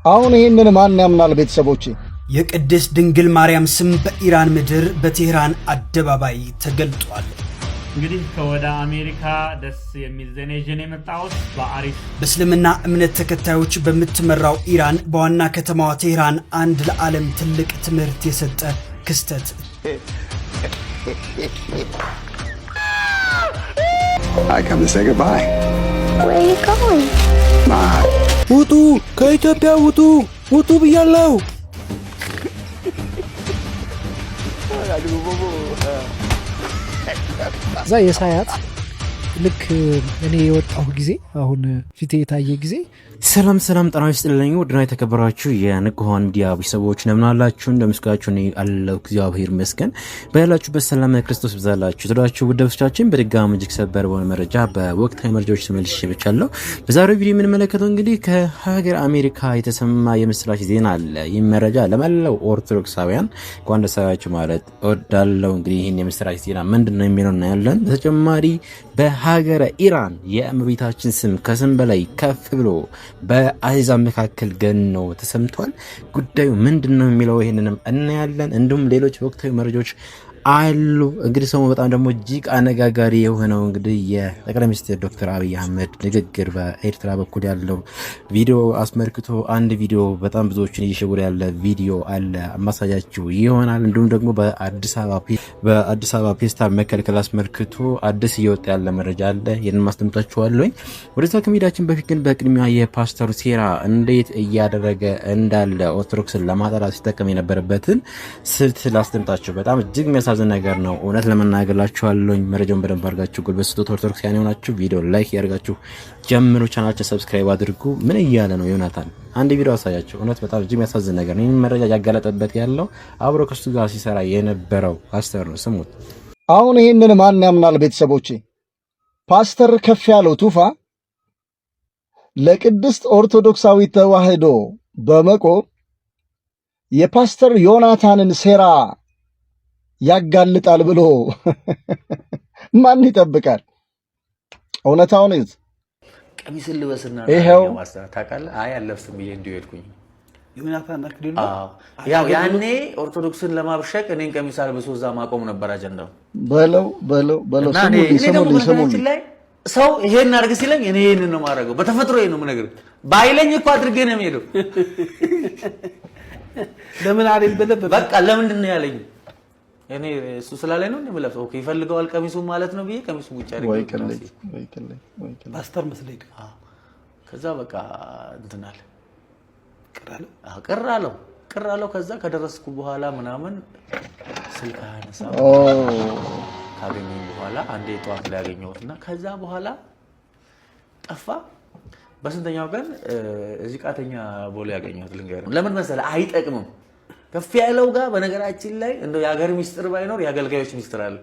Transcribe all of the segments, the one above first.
አሁን ይሄንን ማን ያምናል? ቤተሰቦቼ የቅድስት ድንግል ማርያም ስም በኢራን ምድር በቴህራን አደባባይ ተገልጧል። እንግዲህ ከወደ አሜሪካ ደስ የሚል ዜና ይዤ ነው የመጣሁት። በእስልምና እምነት ተከታዮች በምትመራው ኢራን በዋና ከተማዋ ቴህራን አንድ ለዓለም ትልቅ ትምህርት የሰጠ ክስተት I come to say goodbye. Where are you going? Bye. ውጡ! ከኢትዮጵያ ውጡ! ውጡ ብያለሁ! እዛ የሳያት ልክ እኔ የወጣሁ ጊዜ አሁን ፊቴ የታየ ጊዜ ሰላም ጤና ይስጥልኝ። ውድና የተከበራችሁ የንቁሆን ሚዲያ ቤተሰቦች እንደምን አላችሁ? እንደምስጋችሁ እኔ አለሁ እግዚአብሔር ይመስገን። በያላችሁበት ሰላም ክርስቶስ ይብዛላችሁ። ተዳችሁ ውደብቻችን በድጋሚ እጅግ ሰበር በሆነ መረጃ በወቅታዊ መረጃዎች ተመልሼ ብቻለሁ። በዛሬው ቪዲዮ የምንመለከተው እንግዲህ ከሀገር አሜሪካ የተሰማ የምስራች ዜና አለ። ይህ መረጃ ለመላው ኦርቶዶክሳውያን እንኳን ደስ አላችሁ ማለት እወዳለሁ። እንግዲህ ይህን የምስራች ዜና ምንድነው የሚለው እናያለን። በተጨማሪ በሀገረ ኢራን የእመቤታችን ስም ከስም በላይ ከፍ ብሎ በአሕዛብ መካከል ገኖ ተሰምቷል። ጉዳዩ ምንድነው የሚለው ይሄንንም እናያለን። እንዲሁም ሌሎች ወቅታዊ መረጃዎች አሉ። እንግዲህ ሰሞኑን በጣም ደግሞ እጅግ አነጋጋሪ የሆነው እንግዲህ የጠቅላይ ሚኒስትር ዶክተር አብይ አህመድ ንግግር በኤርትራ በኩል ያለው ቪዲዮ አስመልክቶ አንድ ቪዲዮ በጣም ብዙዎችን እየሸወደ ያለ ቪዲዮ አለ፣ ማሳያችሁ ይሆናል። እንዲሁም ደግሞ በአዲስ አበባ ፌስታል መከልከል አስመልክቶ አዲስ እየወጣ ያለ መረጃ አለ፣ ይህንን ማስደምጣችኋለሁ። ወደዛ ከመሄዳችን በፊት ግን በቅድሚያ የፓስተሩ ሴራ እንዴት እያደረገ እንዳለ ኦርቶዶክስን ለማጣላት ሲጠቀም የነበረበትን ስልት ላስደምጣችሁ። በጣም እጅግ የሚያሳዝን ነገር ነው። እውነት ለመናገርላችኋለሁ። መረጃውን በደንብ አድርጋችሁ ጉልበት ስጡት። ኦርቶዶክሳውያን የሆናችሁ ቪዲዮ ላይክ ያደርጋችሁ ጀምሩ። ቻናላችን ሰብስክራይብ አድርጉ። ምን እያለ ነው ዮናታን? አንድ ቪዲዮ አሳያችሁ። እውነት በጣም እጅግ የሚያሳዝን ነገር ነው። ይህን መረጃ ያጋለጠበት ያለው አብሮ ከሱ ጋር ሲሰራ የነበረው ፓስተር ነው። ስሙት። አሁን ይሄንን ማን ያምናል? ቤተሰቦቼ ፓስተር ከፍ ያለው ቱፋ ለቅድስት ኦርቶዶክሳዊት ተዋሕዶ በመቆም የፓስተር ዮናታንን ሴራ ያጋልጣል ብሎ ማን ይጠብቃል? እውነታውን ይዝ ቀሚስ ልበስና ይሄው ታውቃለህ። አይ አለብስም ብዬ እንዲሁ ሄድኩኝ። ዮናታን አክሊሉ ያው ያኔ ኦርቶዶክስን ለማብሸቅ እኔን ቀሚስ አልብሶ እዛ ማቆም ነበር አጀንዳው። በለው ስሙልኝ። ሰው ይሄን አድርግ ሲለኝ እኔ ይሄንን ነው የማደርገው። በተፈጥሮ ይሄን ነው የምነግርህ። ባይለኝ እኮ አድርጌ ነው የምሄደው። ለምን አይደል በለበ በቃ ለምንድን ነው ያለኝ? እኔ እሱ ስላለኝ ነው እንደምለብሰው። ኦኬ ይፈልገዋል ቀሚሱን ማለት ነው ብዬ ቀሚሱን ብቻ አድርጌ ወይ ፓስተር መስለኝ። ከዛ በቃ እንትን አለ ቅር አለው። ከዛ ከደረስኩ በኋላ ምናምን ስልክ አነሳው። ካገኘኝ በኋላ አንዴ ጠዋት ላይ ያገኘሁትና ከዛ በኋላ ጠፋ። በስንተኛው ቀን እዚህ ቃተኛ ቦሌ ያገኘሁት ልንገርህ። ለምን መሰለህ? አይጠቅምም። ከፍ ያለው ጋር በነገራችን ላይ እንደው የሀገር ሚስጥር ባይኖር የአገልጋዮች ሚስጥር አለ።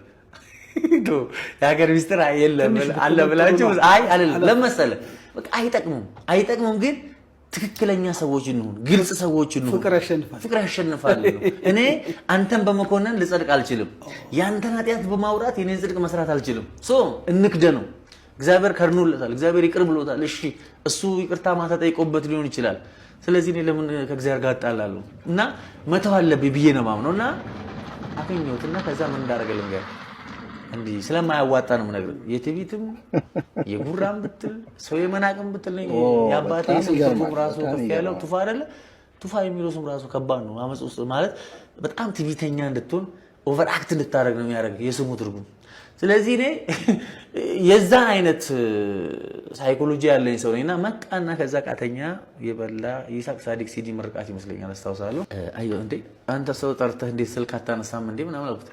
የሀገር ሚስጥር የለም አለ ብላችሁ አይ አይደለም። ለምን መሰለህ? በቃ አይጠቅምም። ግን ትክክለኛ ሰዎች እንሁን፣ ግልጽ ሰዎች እንሁን። ፍቅር ያሸንፋል። እኔ አንተን በመኮነን ልጸድቅ አልችልም። ያንተን ኃጢአት በማውራት የኔን ጽድቅ መስራት አልችልም። እንክደ ነው። እግዚአብሔር ከርኖለታል። እግዚአብሔር ይቅር ብሎታል። እሺ እሱ ይቅርታ ማታ ጠይቆበት ሊሆን ይችላል። ስለዚህ እኔ ለምን ከእግዚአብሔር ጋር አጣላለሁ? እና መተው አለብኝ ብዬ ነው የማምነው። እና አገኘሁትና ከዛ ምን እንዳደረገልኝ ጋር እንዲህ ስለማያዋጣ ነው የምነግርህ። የትዕቢትም የጉራም ብትል ሰው የመናቅም ብትል የአባቴ ስም ራሱ ከፍ ያለው ቱፋ አይደለ? ቱፋ የሚለው ስም ራሱ ከባድ ነው። አመጽ ውስጥ ማለት በጣም ትዕቢተኛ እንድትሆን ኦቨር አክት እንድታደርግ ነው የሚያደርግ የስሙ ትርጉም። ስለዚህ እኔ የዛን አይነት ሳይኮሎጂ ያለኝ ሰው ነኝና መጣና ከዛ ቃተኛ የበላ ይሳቅ ሳዲቅ ሲዲ ምርቃት ይመስለኛል አስታውሳለሁ። አይ እንዴ አንተ ሰው ጠርተህ እንዴት ስልክ አታነሳም እንዴ ምናምን አልኩት።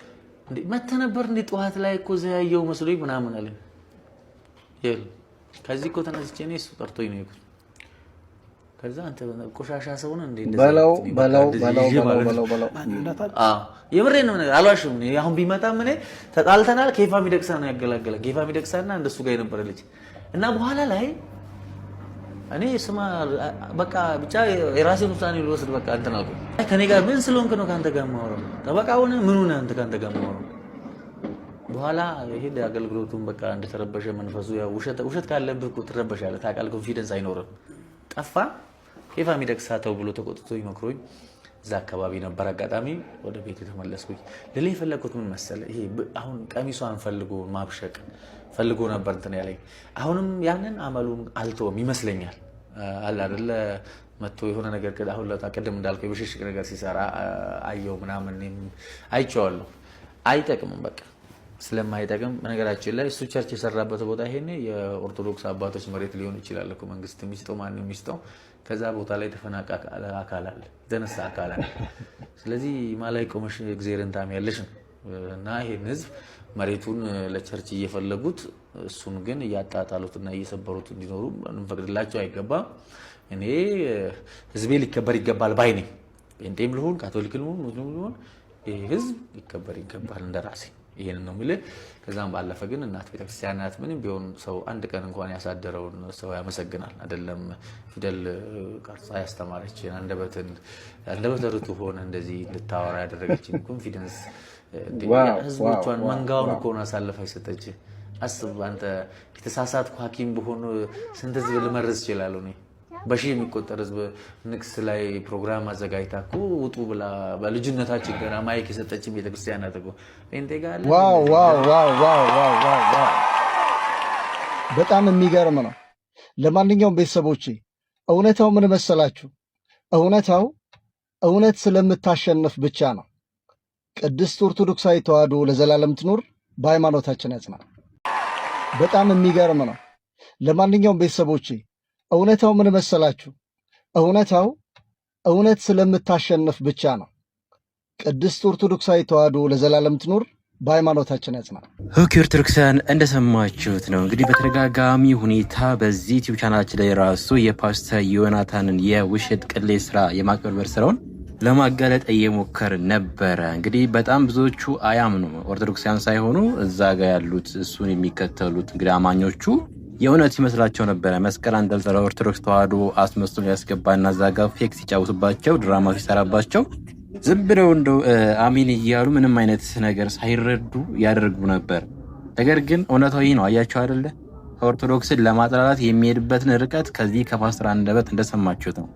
እንዴ መተህ ነበር እንዴ ጠዋት ላይ እኮ ዘያየው መስሎኝ ምናምን አለኝ። ይል ከዚህ እኮ ተነስቼ እኔ እሱ ጠርቶኝ ነው የሄድኩት። ከዛ አንተ ቆሻሻ ሰው ነህ እንዴ እንደዚህ በለው የምሬን ነው ነገር አልዋሽም። አሁን ቢመጣም እኔ ተጣልተናል። ኬፋ ሚደቅሳ ነው ያገላገለ። ኬፋ ሚደቅሳና እንደሱ ጋር የነበረ ልጅ እና በኋላ ላይ እኔ ስማ በቃ ብቻ የራሴን ውሳኔ ልወስድ በቃ እንትን አልኩኝ። ከኔ ጋር ምን ስለሆንክ ነው ካንተ ጋር የማወራው? ጠበቃ ሆነ ምን ሆነ አንተ ካንተ ጋር የማወራው? በኋላ ይሄ አገልግሎቱን በቃ እንደተረበሸ መንፈሱ ያው ውሸት ካለብህ እኮ ትረበሻለህ። ታውቃለህ፣ ኮንፊደንስ አይኖርም። ጠፋ። ኬፋ ሚደቅሳ ተው ብሎ ተቆጥቶ ይመክሮኝ እዛ አካባቢ ነበር። አጋጣሚ ወደ ቤት ተመለስኩኝ። ለሌ ፈለኩት ምን መሰለ ይሄ አሁን ቀሚሷን ፈልጎ ማብሸቅ ፈልጎ ነበር እንትን ያለኝ። አሁንም ያንን አመሉን አልተውም ይመስለኛል አለ አይደለ መጥቶ የሆነ ነገር አሁን ለታቀደም እንዳልከው የብሽሽቅ ነገር ሲሰራ አየው ምናምን አይቼዋለሁ። አይጠቅምም በቃ ስለማይጠቅም ነገራችን ላይ እሱ ቸርች የሰራበት ቦታ ይሄኔ የኦርቶዶክስ አባቶች መሬት ሊሆን ይችላል እኮ መንግስት የሚስጠው ማን የሚስጠው ከዛ ቦታ ላይ ተፈናቃ አካል አለ የተነሳ አካል አለ። ስለዚህ ማላይ ቆመሽ እግዚአብሔርን ታሚያለሽ እና ይሄን ህዝብ መሬቱን ለቸርች እየፈለጉት እሱን ግን ያጣጣሉትና እየሰበሩት እንዲኖሩ እንፈቅድላቸው አይገባም። እኔ ህዝቤ ሊከበር ይገባል ባይ ነኝ። ጴንጤም ልሁን ካቶሊክ ልሁን ሙስሊም ልሁን ህዝብ ሊከበር ይገባል እንደራሴ ይሄን ነው የሚል። ከዛም ባለፈ ግን እናት ቤተክርስቲያን ናት። ምንም ቢሆን ሰው አንድ ቀን እንኳን ያሳደረውን ሰው ያመሰግናል አይደለም። ፊደል ቀርጻ ያስተማረች አንደበተ ርቱዕ ሆነ እንደዚህ ልታወራ ያደረገችን ኮንፊደንስ ህዝቦቿን መንጋውን እኮ ነው አሳልፋ የሰጠች። አስብ አንተ የተሳሳትኩ ሐኪም በሆነ ስንት ህዝብ ልመርዝ ይችላል ነው በሺ የሚቆጠር ህዝብ ንግስ ላይ ፕሮግራም አዘጋጅታ እኮ ውጡ ብላ በልጅነታችን ገና ማይክ የሰጠችን ቤተክርስቲያን ናት እኮ ጴንጤ ጋር። ዋው ዋው ዋው ዋው ዋው ዋው በጣም የሚገርም ነው። ለማንኛውም ቤተሰቦቼ እውነታው ምን መሰላችሁ? እውነታው እውነት ስለምታሸንፍ ብቻ ነው። ቅድስት ኦርቶዶክሳዊ ተዋሕዶ ለዘላለም ትኑር፣ በሃይማኖታችን ያጽናል። በጣም የሚገርም ነው። ለማንኛውም ቤተሰቦቼ እውነታው ምን መሰላችሁ? እውነታው እውነት ስለምታሸንፍ ብቻ ነው። ቅድስት ኦርቶዶክሳዊ ተዋሕዶ ለዘላለም ትኑር፣ በሃይማኖታችን ያጽናል። ኦኬ ኦርቶዶክሳውያን እንደሰማችሁት ነው እንግዲህ በተደጋጋሚ ሁኔታ በዚህ ዩቲዩብ ቻናላችን ላይ ራሱ የፓስተር ዮናታንን የውሸት ቅሌት ስራ የማቅበርበር ስራውን ለማጋለጥ እየሞከር ነበረ። እንግዲህ በጣም ብዙዎቹ አያምኑ ኦርቶዶክሳውያን ሳይሆኑ እዛ ጋር ያሉት እሱን የሚከተሉት እንግዲህ አማኞቹ የእውነት ይመስላቸው ነበረ። መስቀል አንጠልጥለው ኦርቶዶክስ ተዋሕዶ አስመስሎ ያስገባና እዛ ጋር ፌክ ሲጫወቱባቸው ድራማ ሲሰራባቸው ዝም ብለው እንደው አሚን እያሉ ምንም አይነት ነገር ሳይረዱ ያደርጉ ነበር። ነገር ግን እውነታው ይህ ነው። አያቸው አይደለ? ኦርቶዶክስን ለማጥላላት የሚሄድበትን ርቀት ከዚህ ከፓስተር አንደበት እንደሰማችሁት ነው።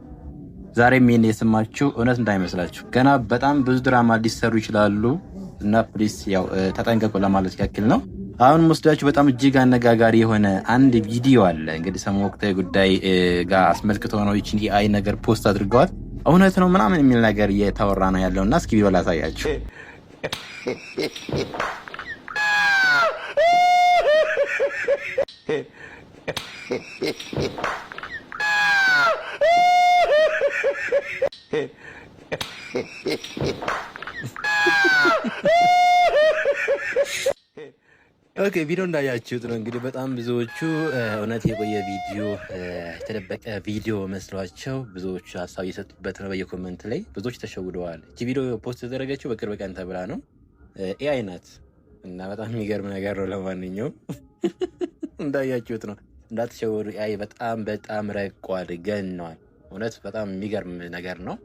ዛሬም ይህን የሰማችሁ እውነት እንዳይመስላችሁ። ገና በጣም ብዙ ድራማ ሊሰሩ ይችላሉ እና ፕሊስ ያው ተጠንቀቁ ለማለት ያክል ነው። አሁን ወስዳችሁ በጣም እጅግ አነጋጋሪ የሆነ አንድ ቪዲዮ አለ። እንግዲህ ሰሞኑን ወቅታዊ ጉዳይ ጋር አስመልክቶ ነው ይችን AI ነገር ፖስት አድርገዋል። እውነት ነው ምናምን የሚል ነገር እየተወራ ነው ያለውና እስኪ ቪዲዮ ላሳያችሁ። ኦኬ ቪዲዮ እንዳያችሁት ነው እንግዲህ በጣም ብዙዎቹ እውነት የቆየ ቪዲዮ የተደበቀ ቪዲዮ መስሏቸው ብዙዎቹ ሀሳብ እየሰጡበት ነው። በየኮመንት ላይ ብዙዎች ተሸውደዋል። እቺ ቪዲዮ ፖስት የተደረገችው በቅርብ ቀን ተብላ ነው። AI ናት እና በጣም የሚገርም ነገር ነው። ለማንኛውም እንዳያችሁት ነው እንዳትሸወዱ። AI በጣም ረቋል፣ ገኗል። እውነት በጣም የሚገርም ነገር ነው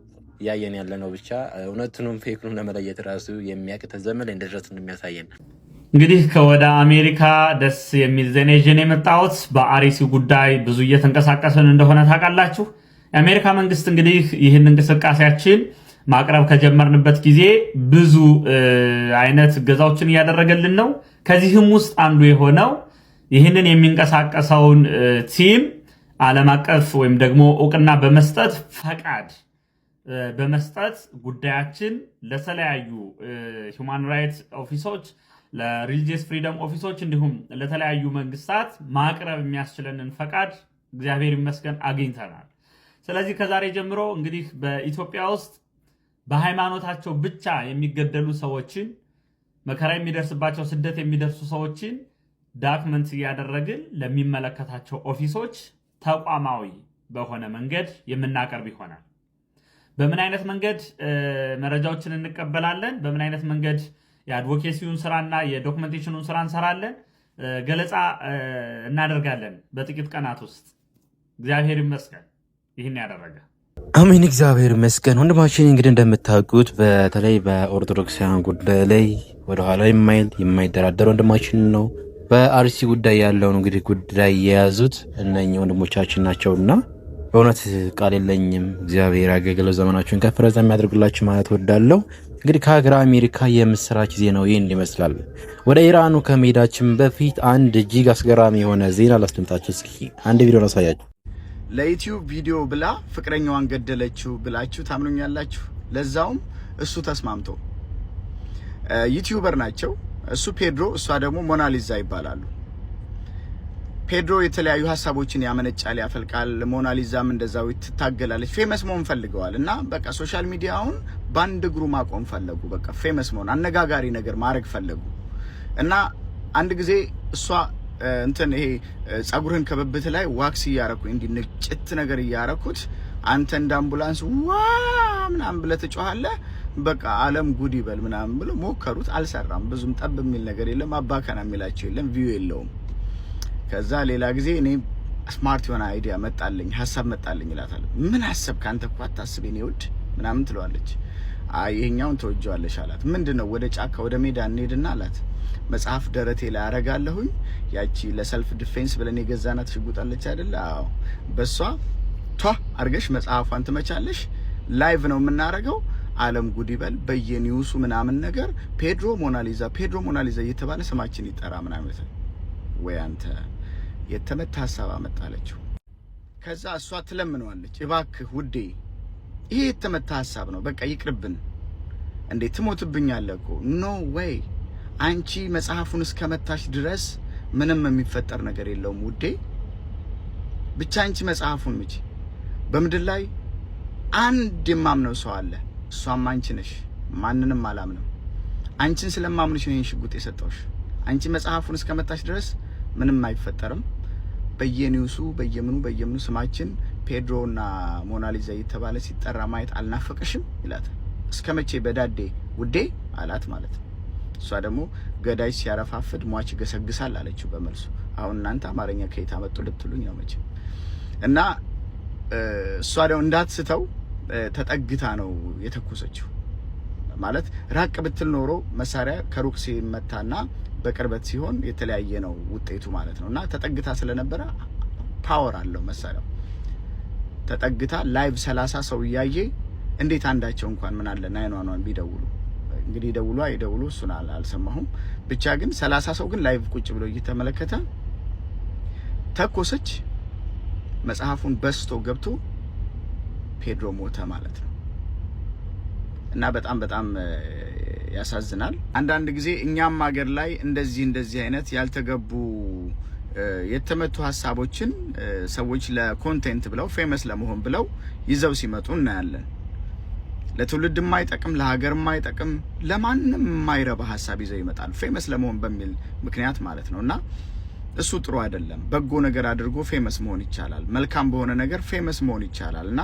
እያየን ያለ ነው። ብቻ እውነቱንም ፌክኑን ለመለየት ራሱ የሚያቅተ ዘመን ላይ እንደደረስን የሚያሳየን። እንግዲህ ከወደ አሜሪካ ደስ የሚል ዜና ይዤ ነው የመጣሁት። በአርሲ ጉዳይ ብዙ እየተንቀሳቀስን እንደሆነ ታውቃላችሁ። የአሜሪካ መንግስት እንግዲህ ይህን እንቅስቃሴያችን ማቅረብ ከጀመርንበት ጊዜ ብዙ አይነት እገዛዎችን እያደረገልን ነው። ከዚህም ውስጥ አንዱ የሆነው ይህንን የሚንቀሳቀሰውን ቲም ዓለም አቀፍ ወይም ደግሞ እውቅና በመስጠት ፈቃድ በመስጠት ጉዳያችን ለተለያዩ ሁማን ራይትስ ኦፊሶች፣ ለሪሊጂየስ ፍሪደም ኦፊሶች እንዲሁም ለተለያዩ መንግስታት ማቅረብ የሚያስችለንን ፈቃድ እግዚአብሔር ይመስገን አግኝተናል። ስለዚህ ከዛሬ ጀምሮ እንግዲህ በኢትዮጵያ ውስጥ በሃይማኖታቸው ብቻ የሚገደሉ ሰዎችን፣ መከራ የሚደርስባቸው፣ ስደት የሚደርሱ ሰዎችን ዳክመንት እያደረግን ለሚመለከታቸው ኦፊሶች ተቋማዊ በሆነ መንገድ የምናቀርብ ይሆናል። በምን አይነት መንገድ መረጃዎችን እንቀበላለን፣ በምን አይነት መንገድ የአድቮኬሲውን ስራና የዶክመንቴሽኑን ስራ እንሰራለን፣ ገለጻ እናደርጋለን በጥቂት ቀናት ውስጥ። እግዚአብሔር ይመስገን ይህን ያደረገ። አሜን፣ እግዚአብሔር ይመስገን። ወንድማችን እንግዲህ እንደምታውቁት በተለይ በኦርቶዶክሳውያን ጉዳይ ላይ ወደኋላ የማይደራደር ወንድማችን ነው። በአርሲ ጉዳይ ያለውን እንግዲህ ጉዳይ የያዙት እነኚህ ወንድሞቻችን ናቸውና በእውነት ቃል የለኝም። እግዚአብሔር ያገለገለ ዘመናችሁን ከፍ ረዘም ያድርግላችሁ ማለት ወዳለው። እንግዲህ ከሀገር አሜሪካ የምስራች ዜናው ይህን ይመስላል። ወደ ኢራኑ ከመሄዳችን በፊት አንድ እጅግ አስገራሚ የሆነ ዜና ላስደምጣችሁ። እስኪ አንድ ቪዲዮ ላሳያችሁ። ለዩቲዩብ ቪዲዮ ብላ ፍቅረኛዋን ገደለችው ብላችሁ ታምኑኛላችሁ? ለዛውም እሱ ተስማምቶ። ዩቲዩበር ናቸው። እሱ ፔድሮ፣ እሷ ደግሞ ሞናሊዛ ይባላሉ። ፔድሮ የተለያዩ ሀሳቦችን ያመነጫል፣ ያፈልቃል። ሞናሊዛም እንደዛው ትታገላለች። ፌመስ መሆን ፈልገዋል እና በቃ ሶሻል ሚዲያውን ባንድ እግሩ ማቆም ፈለጉ። በቃ ፌመስ መሆን፣ አነጋጋሪ ነገር ማድረግ ፈለጉ እና አንድ ጊዜ እሷ እንትን ይሄ ጸጉርህን ከብብት ላይ ዋክስ እያረኩኝ እንዲ ንጭት ነገር እያረኩት አንተ እንደ አምቡላንስ ዋ ምናምን ብለህ ትጮሃለህ፣ በቃ ዓለም ጉድ ይበል ምናምን ብለው ሞከሩት። አልሰራም። ብዙም ጠብ የሚል ነገር የለም፣ አባከና የሚላቸው የለም፣ ቪው የለውም። ከዛ ሌላ ጊዜ እኔ ስማርት የሆነ አይዲያ መጣልኝ፣ ሀሳብ መጣልኝ ይላታል። ምን ሀሳብ? ካንተ እኮ አታስብ የኔ ውድ ምናምን ትለዋለች። አይ ይሄኛውን ተወጀዋለሽ አላት። ምንድነው? ወደ ጫካ ወደ ሜዳ እንሄድና አላት መጽሐፍ ደረቴ ላይ አረጋለሁኝ። ያቺ ለሰልፍ ዲፌንስ ብለን የገዛናት ሽጉጣለች አይደል? አዎ በሷ ቷ አርገሽ መጽሐፏን ትመቻለሽ። ላይቭ ነው የምናረገው። ዓለም ጉድ ይበል በየኒውሱ ምናምን ነገር ፔድሮ ሞናሊዛ እየተባለ ስማችን ይጠራ ምናምን። ወይ አንተ የተመታ ሀሳብ አመጣለችው። ከዛ እሷ ትለምነዋለች፣ እባክህ ውዴ ይሄ የተመታ ሀሳብ ነው፣ በቃ ይቅርብን። እንዴ ትሞትብኛለህ እኮ። ኖ ወይ አንቺ መጽሐፉን እስከመታሽ ድረስ ምንም የሚፈጠር ነገር የለውም ውዴ። ብቻ አንቺ መጽሐፉን ምጪ። በምድር ላይ አንድ የማምነው ሰው አለ፣ እሷም አንቺ ነሽ። ማንንም አላምንም። አንቺን ስለማምንሽ ነው ይሄን ሽጉጥ የሰጠውሽ። አንቺ መጽሐፉን እስከመታሽ ድረስ ምንም አይፈጠርም። በየኒውሱ በየምኑ ስማችን ፔድሮና ሞናሊዛ እየተባለ ሲጠራ ማየት አልናፈቀሽም ይላታል። እስከመቼ በዳዴ ውዴ አላት ማለት ነው። እሷ ደግሞ ገዳይ ሲያረፋፍድ ሟች ገሰግሳል አለችው በመልሱ። አሁን እናንተ አማርኛ ከየት አመጡ ልትሉኝ ነው መቼ። እና እሷ ደግሞ እንዳትስተው ተጠግታ ነው የተኮሰችው። ማለት ራቅ ብትል ኖሮ መሳሪያ ከሩቅ ሲመታና በቅርበት ሲሆን የተለያየ ነው ውጤቱ ማለት ነው። እና ተጠግታ ስለነበረ ፓወር አለው መሳሪያው። ተጠግታ ላይቭ 30 ሰው እያየ እንዴት አንዳቸው እንኳን ምን አለ 911 ቢደውሉ እንግዲህ ደውሉ አይደውሉ እሱን አልሰማሁም። ብቻ ግን 30 ሰው ግን ላይቭ ቁጭ ብሎ እየተመለከተ ተኮሰች። መጽሐፉን በስቶ ገብቶ ፔድሮ ሞተ ማለት ነው። እና በጣም ያሳዝናል። አንዳንድ ጊዜ እኛም ሀገር ላይ እንደዚህ አይነት ያልተገቡ የተመቱ ሀሳቦችን ሰዎች ለኮንቴንት ብለው ፌመስ ለመሆን ብለው ይዘው ሲመጡ እናያለን። ለትውልድ የማይጠቅም ለሀገር የማይጠቅም ለማንም የማይረባ ሀሳብ ይዘው ይመጣሉ፣ ፌመስ ለመሆን በሚል ምክንያት ማለት ነው። እና እሱ ጥሩ አይደለም። በጎ ነገር አድርጎ ፌመስ መሆን ይቻላል። መልካም በሆነ ነገር ፌመስ መሆን ይቻላል። እና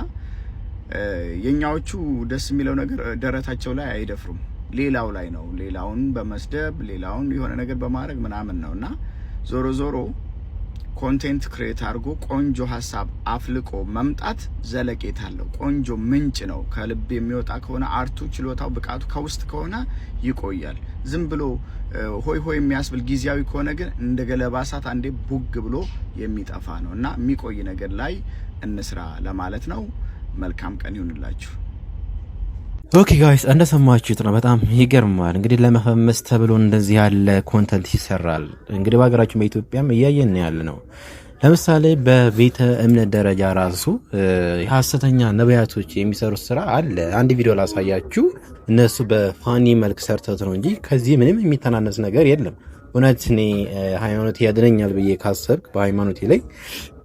የኛዎቹ ደስ የሚለው ነገር ደረታቸው ላይ አይደፍሩም፣ ሌላው ላይ ነው። ሌላውን በመስደብ ሌላውን የሆነ ነገር በማድረግ ምናምን ነው። እና ዞሮ ኮንቴንት ክሬት አድርጎ ቆንጆ ሀሳብ አፍልቆ መምጣት ዘለቄታ አለው። ቆንጆ ምንጭ ነው። ከልብ የሚወጣ ከሆነ አርቱ፣ ችሎታው፣ ብቃቱ ከውስጥ ከሆነ ይቆያል። ዝም ብሎ ሆይ የሚያስብል ጊዜያዊ ከሆነ ግን እንደ ገለባ እሳት አንዴ ቡግ ብሎ የሚጠፋ ነው። እና የሚቆይ ነገር ላይ እንስራ ለማለት ነው። መልካም ቀን ይሁንላችሁ። ኦኬ ጋይስ እንደሰማችሁት ነው። በጣም ይገርማል። እንግዲህ ለመፈመስ ተብሎ እንደዚህ ያለ ኮንተንት ይሰራል። እንግዲህ በሀገራችን በኢትዮጵያም እያየን ያለ ነው። ለምሳሌ በቤተ እምነት ደረጃ ራሱ የሐሰተኛ ነቢያቶች የሚሰሩት ስራ አለ። አንድ ቪዲዮ ላሳያችሁ። እነሱ በፋኒ መልክ ሰርተውት ነው እንጂ ከዚህ ምንም የሚተናነስ ነገር የለም። እውነት እኔ ሃይማኖት ያድነኛል ብዬ ካሰብክ በሃይማኖቴ ላይ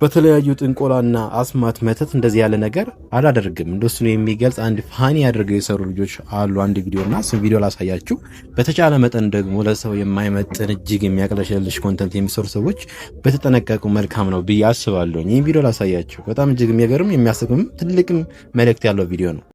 በተለያዩ ጥንቆላና አስማት መተት እንደዚህ ያለ ነገር አላደርግም። እንደሱ ነው የሚገልጽ አንድ ፋኒ ያደርገው የሰሩ ልጆች አሉ። አንድ ቪዲዮና እሱን ቪዲዮ ላሳያችሁ። በተቻለ መጠን ደግሞ ለሰው የማይመጥን እጅግ የሚያቅለሸልሽ ኮንተንት የሚሰሩ ሰዎች በተጠነቀቁ መልካም ነው ብዬ አስባለሁ። ይህ ቪዲዮ ላሳያችሁ። በጣም እጅግ የሚገርም የሚያስቅም ትልቅም መልእክት ያለው ቪዲዮ ነው።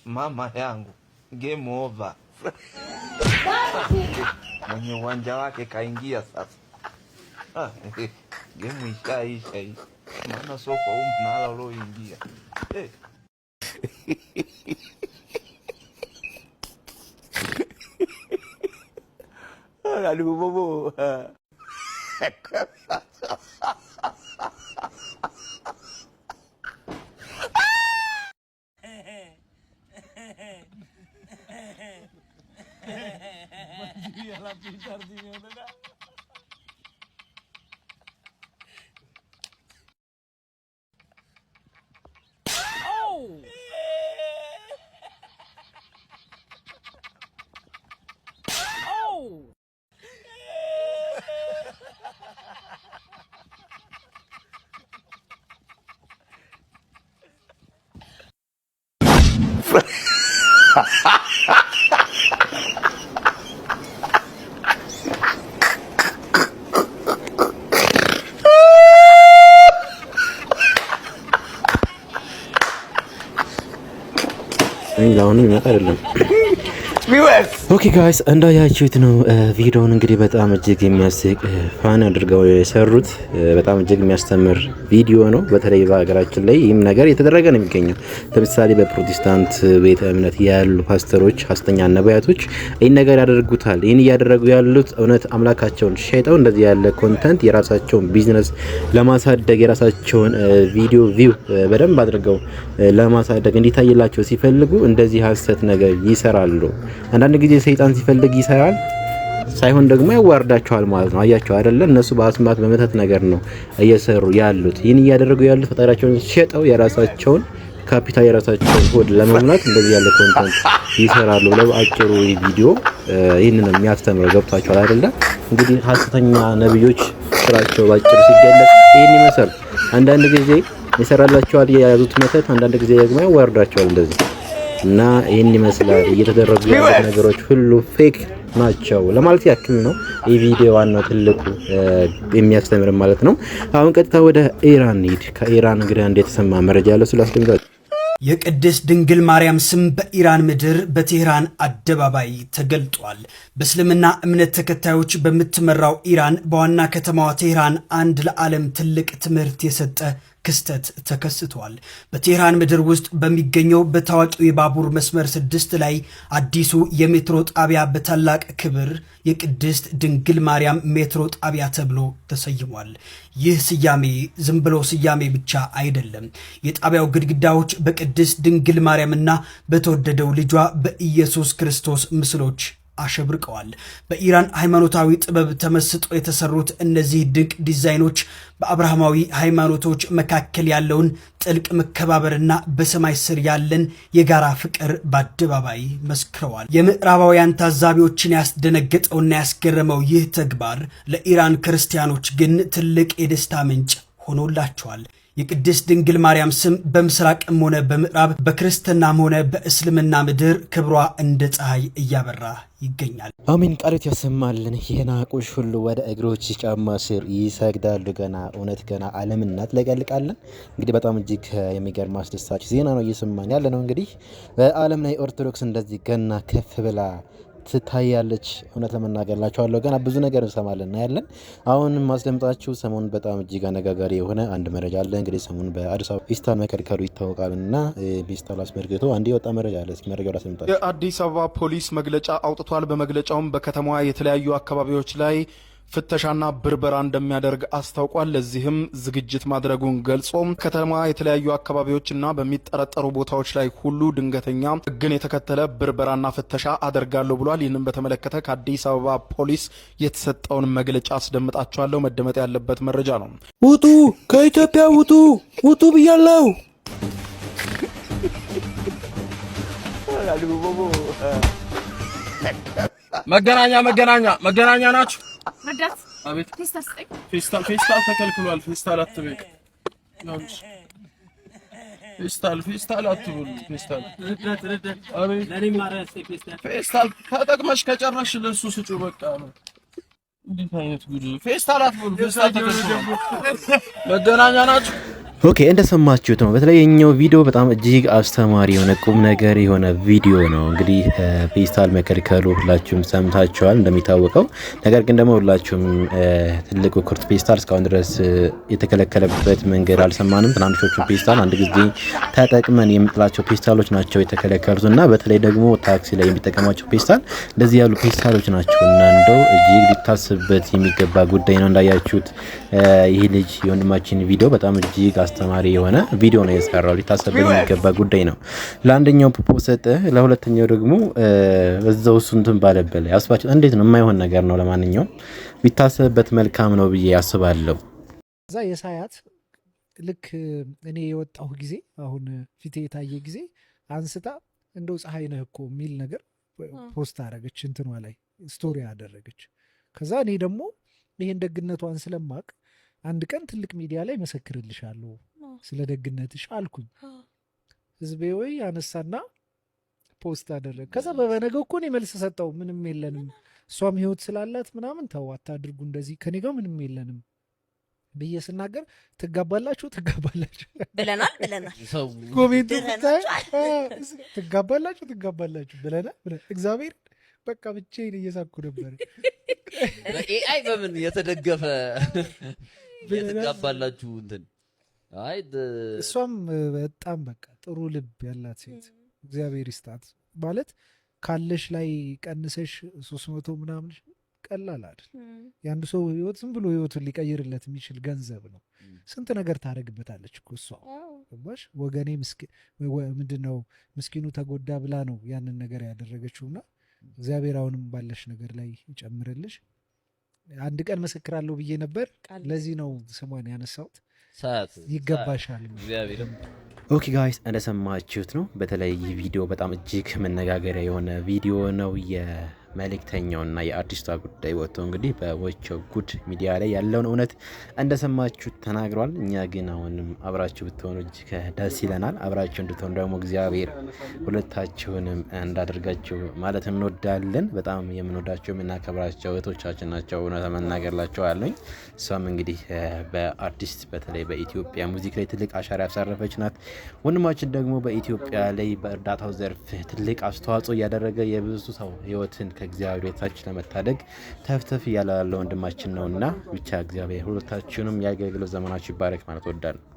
Mama yangu game over. Mwenye uwanja wake kaingia sasa. Game ishaisha hii. maana soko huko mnala ulioingia. Aduh bobo. አሁን ይመጣ አይደለም። ኦኬ ጋይስ እንዳያችሁት ነው ቪዲዮውን እንግዲህ በጣም እጅግ የሚያስቅ ፋን አድርገው የሰሩት በጣም እጅግ የሚያስተምር ቪዲዮ ነው። በተለይ በሀገራችን ላይ ይህም ነገር የተደረገ ነው የሚገኘው። ለምሳሌ በፕሮቴስታንት ቤተ እምነት ያሉ ፓስተሮች፣ ሐሰተኛ ነቢያቶች ይህን ነገር ያደርጉታል። ይህን እያደረጉ ያሉት እውነት አምላካቸውን ሸይጠው እንደዚህ ያለ ኮንተንት የራሳቸውን ቢዝነስ ለማሳደግ የራሳቸውን ቪዲዮ ቪው በደንብ አድርገው ለማሳደግ እንዲታይላቸው ሲፈልጉ እንደዚህ ሐሰት ነገር ይሰራሉ። አንዳንድ ጊዜ ሰይጣን ሲፈልግ ይሰራል ሳይሆን ደግሞ ያዋርዳቸዋል ማለት ነው። አያቸው አይደለ? እነሱ በአስማት በመተት ነገር ነው እየሰሩ ያሉት። ይህን እያደረጉ ያሉት ፈጣሪያቸውን ሸጠው የራሳቸውን ካፒታል የራሳቸውን ሆድ ለመሙላት እንደዚህ ያለ ኮንተንት ይሰራሉ ብለው አጭሩ ቪዲዮ ይህንን የሚያስተምረው ገብቷቸዋል አይደለ? እንግዲህ ሐሰተኛ ነብዮች ስራቸው ባጭሩ ሲገለጽ ይህን ይመስላል። አንዳንድ ጊዜ ይሰራላቸዋል የያዙት መተት፣ አንዳንድ ጊዜ ደግሞ ያዋርዳቸዋል እንደዚህ እና ይሄን ይመስላል። እየተደረጉ ያሉት ነገሮች ሁሉ ፌክ ናቸው ለማለት ያክል ነው። ይህ ቪዲዮ ዋናው ትልቁ የሚያስተምር ማለት ነው። አሁን ቀጥታ ወደ ኢራን ሄድ። ከኢራን እንግዲህ አንድ የተሰማ መረጃ ያለው ስላስደምጣችሁ። የቅድስት ድንግል ማርያም ስም በኢራን ምድር በቴህራን አደባባይ ተገልጧል። በእስልምና እምነት ተከታዮች በምትመራው ኢራን በዋና ከተማዋ ቴህራን አንድ ለዓለም ትልቅ ትምህርት የሰጠ ክስተት ተከስቷል። በቴህራን ምድር ውስጥ በሚገኘው በታዋቂው የባቡር መስመር 6 ላይ አዲሱ የሜትሮ ጣቢያ በታላቅ ክብር የቅድስት ድንግል ማርያም ሜትሮ ጣቢያ ተብሎ ተሰይሟል። ይህ ስያሜ ዝም ብሎ ስያሜ ብቻ አይደለም። የጣቢያው ግድግዳዎች በቅድስት ድንግል ማርያምና በተወደደው ልጇ በኢየሱስ ክርስቶስ ምስሎች አሸብርቀዋል። በኢራን ሃይማኖታዊ ጥበብ ተመስጦ የተሰሩት እነዚህ ድንቅ ዲዛይኖች በአብርሃማዊ ሃይማኖቶች መካከል ያለውን ጥልቅ መከባበርና በሰማይ ስር ያለን የጋራ ፍቅር በአደባባይ መስክረዋል። የምዕራባውያን ታዛቢዎችን ያስደነገጠውና ያስገረመው ይህ ተግባር ለኢራን ክርስቲያኖች ግን ትልቅ የደስታ ምንጭ ሆኖላቸዋል። የቅድስት ድንግል ማርያም ስም በምስራቅም ሆነ በምዕራብ በክርስትናም ሆነ በእስልምና ምድር ክብሯ እንደ ፀሐይ እያበራ ይገኛል። አሜን። ቃሎት ያሰማልን። የናቁሽ ሁሉ ወደ እግሮች ጫማ ስር ይሰግዳሉ። ገና እውነት ገና ዓለምን እናጥለቀልቃለን። እንግዲህ በጣም እጅግ የሚገርም አስደሳች ዜና ነው እየሰማን ያለ ነው። እንግዲህ በዓለም ላይ ኦርቶዶክስ እንደዚህ ገና ከፍ ብላ ትታያለች። እውነት ለመናገርላችኋለሁ ገና ብዙ ነገር እንሰማለን እና ያለን አሁን ማስደምጣችሁ ሰሞኑን በጣም እጅግ አነጋጋሪ የሆነ አንድ መረጃ አለ። እንግዲህ ሰሞኑን በአዲስ አበባ ፌስታል መከልከሉ ይታወቃል እና ፌስታል አስመልክቶ አንድ የወጣ መረጃ አለ። እስኪ መረጃው ላስደምጣችሁ። የአዲስ አበባ ፖሊስ መግለጫ አውጥቷል። በመግለጫውም በከተማዋ የተለያዩ አካባቢዎች ላይ ፍተሻና ብርበራ እንደሚያደርግ አስታውቋል። ለዚህም ዝግጅት ማድረጉን ገልጾም ከተማ የተለያዩ አካባቢዎችና በሚጠረጠሩ ቦታዎች ላይ ሁሉ ድንገተኛ ሕግን የተከተለ ብርበራና ፍተሻ አደርጋለሁ ብሏል። ይህንን በተመለከተ ከአዲስ አበባ ፖሊስ የተሰጠውን መግለጫ አስደምጣቸዋለሁ። መደመጥ ያለበት መረጃ ነው። ውጡ፣ ከኢትዮጵያ ውጡ፣ ውጡ ብያለሁ። መገናኛ ናችሁ? ረዳት አቤት። ፌስታል ተከልክሏል። ፌስታል አትበይ። ፌስታል አትበሉ። ፌስታል አቤት። ለኔ ማረስ ፌስታል ተጠቅመሽ ከጨረሽ ለሱ ስጩ። በቃ ነው። እንዴት አይነት ጉድ! ፌስታል አትበሉ። ፌስታል ተከልክሏል። መገናኛ ናችሁ? ኦኬ እንደሰማችሁት ነው። በተለይ የኛው ቪዲዮ በጣም እጅግ አስተማሪ የሆነ ቁም ነገር የሆነ ቪዲዮ ነው። እንግዲህ ፔስታል መከልከሉ ሁላችሁም ሰምታችኋል እንደሚታወቀው። ነገር ግን ደግሞ ሁላችሁም ትልቁ ኩርት ፔስታል እስካሁን ድረስ የተከለከለበት መንገድ አልሰማንም። ትናንሾቹ ፔስታል አንድ ጊዜ ተጠቅመን የምጥላቸው ፔስታሎች ናቸው የተከለከሉት እና በተለይ ደግሞ ታክሲ ላይ የሚጠቀሟቸው ፔስታል እንደዚህ ያሉ ፔስታሎች ናቸው እና እንደው እጅግ ሊታስብበት የሚገባ ጉዳይ ነው። እንዳያችሁት ይህ ልጅ የወንድማችን ቪዲዮ በጣም እጅግ አስተማሪ የሆነ ቪዲዮ ነው የሰራው። ሊታሰብበት የሚገባ ጉዳይ ነው። ለአንደኛው ፖፖ ሰጠ፣ ለሁለተኛው ደግሞ በዛው ሱንቱን ባለበለ ያስባችሁ እንዴት ነው? የማይሆን ነገር ነው። ለማንኛውም ቢታሰብበት መልካም ነው ብዬ ያስባለሁ። እዛ የሳያት ልክ እኔ የወጣሁ ጊዜ አሁን ፊቴ የታየ ጊዜ አንስታ እንደው ፀሐይ ነህ እኮ የሚል ነገር ፖስት አደረገች፣ እንትኗ ላይ ስቶሪ አደረገች። ከዛ እኔ ደግሞ ይሄን ደግነቷን ስለማቅ አንድ ቀን ትልቅ ሚዲያ ላይ መሰክርልሻለሁ ስለ ደግነትሽ አልኩኝ። ህዝቤ ወይ አነሳና ፖስት አደረገ። ከዛ በበነገው እኮ እኔ መልስ ሰጠው። ምንም የለንም እሷም ህይወት ስላላት ምናምን ተው አታድርጉ እንደዚህ ከኔ ጋር ምንም የለንም ብዬ ስናገር ትጋባላችሁ ብለናል ኮሜንቱ ትጋባላችሁ ብለናል። እግዚአብሔር በቃ ብቻዬን እየሳኩ ነበር። በኤአይ በምን የተደገፈ የተጋባላችሁ እንትን አይ እሷም በጣም በቃ ጥሩ ልብ ያላት ሴት እግዚአብሔር ይስጣት። ማለት ካለሽ ላይ ቀንሰሽ 300 ምናምን ቀላል አይደል? የአንድ ሰው ህይወት ዝም ብሎ ህይወቱን ሊቀይርለት የሚችል ገንዘብ ነው። ስንት ነገር ታደርግበታለች እኮ እሷ። ገባሽ? ወገኔ ምንድነው ምስኪኑ ተጎዳ ብላ ነው ያንን ነገር ያደረገችውና እግዚአብሔር አሁንም ባለሽ ነገር ላይ ይጨምርልሽ። አንድ ቀን መሰክራለሁ ብዬ ነበር። ለዚህ ነው ስሟን ያነሳሁት። ይገባሻል። ኦኬ ጋይስ እንደሰማችሁት ነው። በተለይ ይህ ቪዲዮ በጣም እጅግ መነጋገሪያ የሆነ ቪዲዮ ነው። መልእክተኛውና የአርቲስቷ ጉዳይ ወጥቶ እንግዲህ በወቸው ጉድ ሚዲያ ላይ ያለውን እውነት እንደሰማችሁት ተናግሯል። እኛ ግን አሁንም አብራችሁ ብትሆኑ እጅግ ደስ ይለናል። አብራችሁ እንድትሆኑ ደግሞ እግዚአብሔር ሁለታችሁንም እንዳደርጋችሁ ማለት እንወዳለን። በጣም የምንወዳቸው የምናከብራቸው እህቶቻችን ናቸው። እውነት መናገርላቸው አለኝ። እሷም እንግዲህ በአርቲስት በተለይ በኢትዮጵያ ሙዚክ ላይ ትልቅ አሻራ ያሳረፈች ናት። ወንድማችን ደግሞ በኢትዮጵያ ላይ በእርዳታው ዘርፍ ትልቅ አስተዋጽኦ እያደረገ የብዙ ሰው ህይወትን ከእግዚአብሔር ቤታች ለመታደግ ተፍተፍ እያለ ያለ ወንድማችን ነውና ብቻ እግዚአብሔር ሁለታችሁንም ያገልግለው ዘመናችሁ ይባረክ ማለት ወዳለሁ።